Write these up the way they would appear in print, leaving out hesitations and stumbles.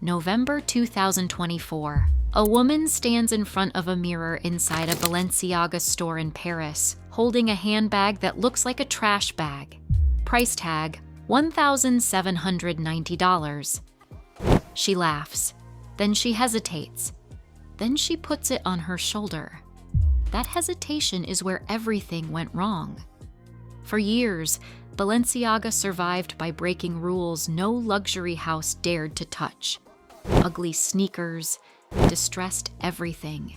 November 2024. A woman stands in front of a mirror inside a Balenciaga store in Paris, holding a handbag that looks like a trash bag. Price tag, $1,790. She laughs. Then she hesitates. Then she puts it on her shoulder. That hesitation is where everything went wrong. For years, Balenciaga survived by breaking rules no luxury house dared to touch. Ugly sneakers, distressed everything.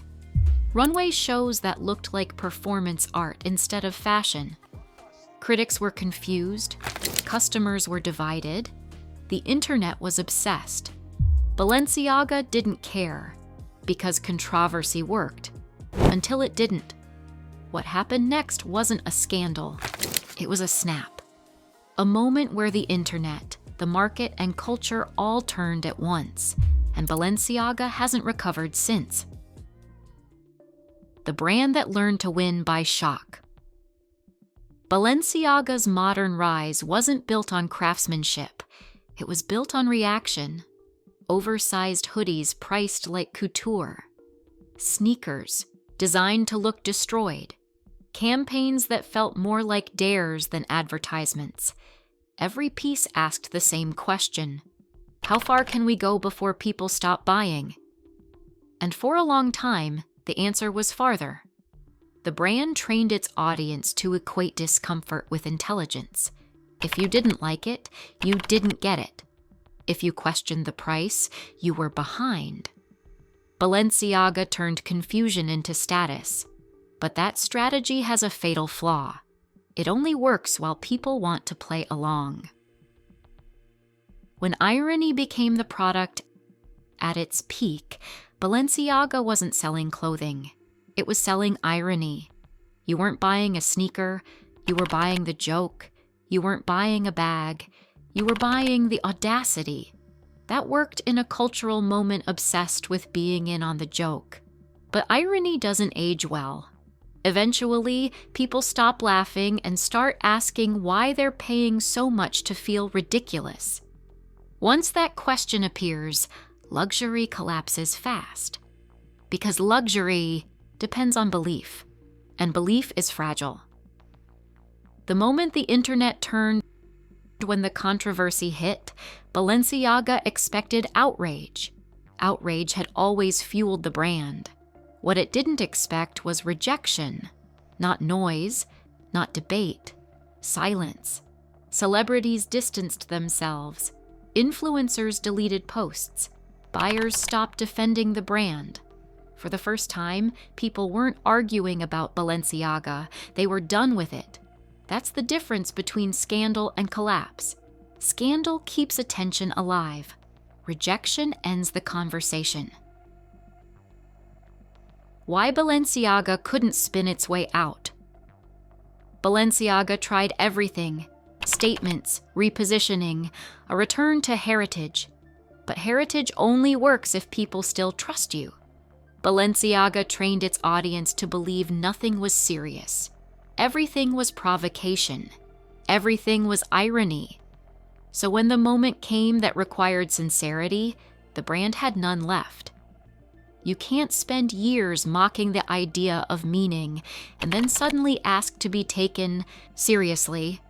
Runway shows that looked like performance art instead of fashion. Critics were confused, customers were divided, the internet was obsessed. Balenciaga didn't care, because controversy worked, until it didn't. What happened next wasn't a scandal, it was a snap. A moment where the internet, the market, and culture all turned at once, and Balenciaga hasn't recovered since. The brand that learned to win by shock. Balenciaga's modern rise wasn't built on craftsmanship. It was built on reaction. Oversized hoodies priced like couture. Sneakers designed to look destroyed. Campaigns that felt more like dares than advertisements. Every piece asked the same question. How far can we go before people stop buying? And for a long time, the answer was farther. The brand trained its audience to equate discomfort with intelligence. If you didn't like it, you didn't get it. If you questioned the price, you were behind. Balenciaga turned confusion into status. But that strategy has a fatal flaw. It only works while people want to play along. When irony became the product at its peak, Balenciaga wasn't selling clothing. It was selling irony. You weren't buying a sneaker, you were buying the joke. You weren't buying a bag, you were buying the audacity. That worked in a cultural moment obsessed with being in on the joke. But irony doesn't age well. Eventually, people stop laughing and start asking why they're paying so much to feel ridiculous. Once that question appears, luxury collapses fast. Because luxury depends on belief, and belief is fragile. The moment the internet turned, when the controversy hit, Balenciaga expected outrage. Outrage had always fueled the brand. What it didn't expect was rejection, not noise, not debate, silence. Celebrities distanced themselves. Influencers deleted posts. Buyers stopped defending the brand. For the first time, people weren't arguing about Balenciaga. They were done with it. That's the difference between scandal and collapse. Scandal keeps attention alive. Rejection ends the conversation. Why Balenciaga couldn't spin its way out. Balenciaga tried everything. Statements, repositioning, a return to heritage. But heritage only works if people still trust you. Balenciaga trained its audience to believe nothing was serious. Everything was provocation. Everything was irony. So when the moment came that required sincerity, the brand had none left. You can't spend years mocking the idea of meaning and then suddenly ask to be taken seriously.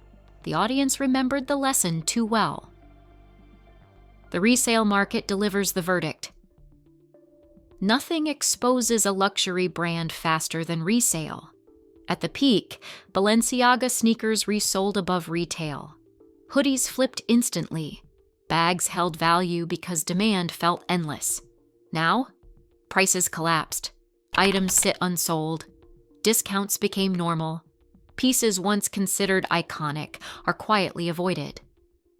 The audience remembered the lesson too well. The resale market delivers the verdict. Nothing exposes a luxury brand faster than resale. At the peak, Balenciaga sneakers resold above retail. Hoodies flipped instantly. Bags held value because demand felt endless. Now, prices collapsed. Items sit unsold. Discounts became normal. Pieces once considered iconic are quietly avoided.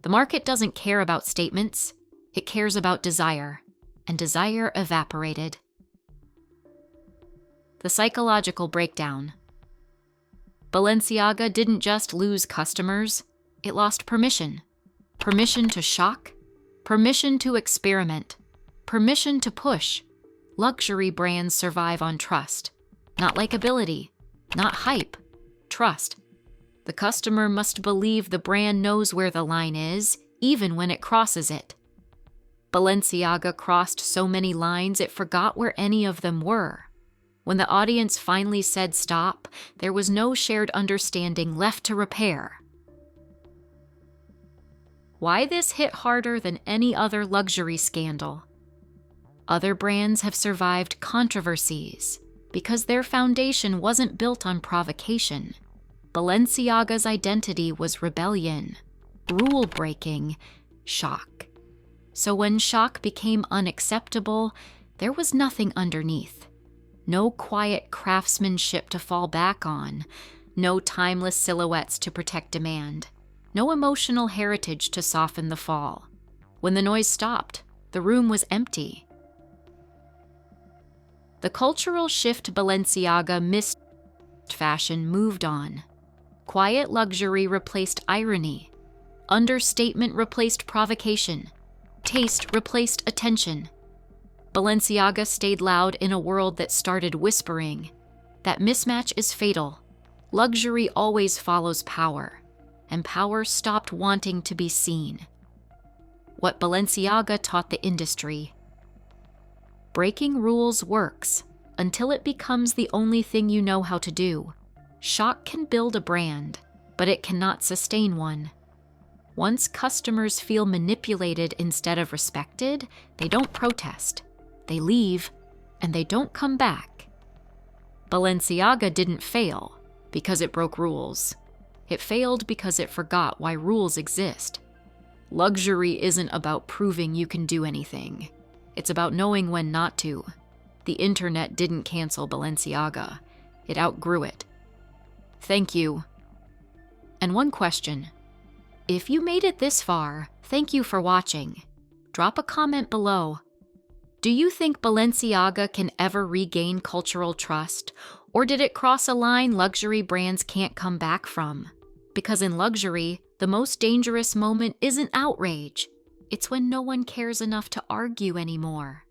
The market doesn't care about statements. It cares about desire. And desire evaporated. The psychological breakdown. Balenciaga didn't just lose customers, it lost permission. Permission to shock, permission to experiment, permission to push. Luxury brands survive on trust, not likability, not hype, trust. The customer must believe the brand knows where the line is, even when it crosses it. Balenciaga crossed so many lines it forgot where any of them were. When the audience finally said stop, there was no shared understanding left to repair. Why this hit harder than any other luxury scandal? Other brands have survived controversies because their foundation wasn't built on provocation. Balenciaga's identity was rebellion, rule-breaking, shock. So when shock became unacceptable, there was nothing underneath. No quiet craftsmanship to fall back on, no timeless silhouettes to protect demand, no emotional heritage to soften the fall. When the noise stopped, the room was empty. The cultural shift Balenciaga missed fashion moved on. Quiet luxury replaced irony. Understatement replaced provocation. Taste replaced attention. Balenciaga stayed loud in a world that started whispering. That mismatch is fatal. Luxury always follows power, and power stopped wanting to be seen. What Balenciaga taught the industry: breaking rules works until it becomes the only thing you know how to do. Shock can build a brand, but it cannot sustain one. Once customers feel manipulated instead of respected, they don't protest. They leave, and they don't come back. Balenciaga didn't fail because it broke rules. It failed because it forgot why rules exist. Luxury isn't about proving you can do anything. It's about knowing when not to. The internet didn't cancel Balenciaga. It outgrew it. Thank you. And one question. If you made it this far, thank you for watching. Drop a comment below. Do you think Balenciaga can ever regain cultural trust, or did it cross a line luxury brands can't come back from? Because in luxury, the most dangerous moment isn't outrage. It's when no one cares enough to argue anymore.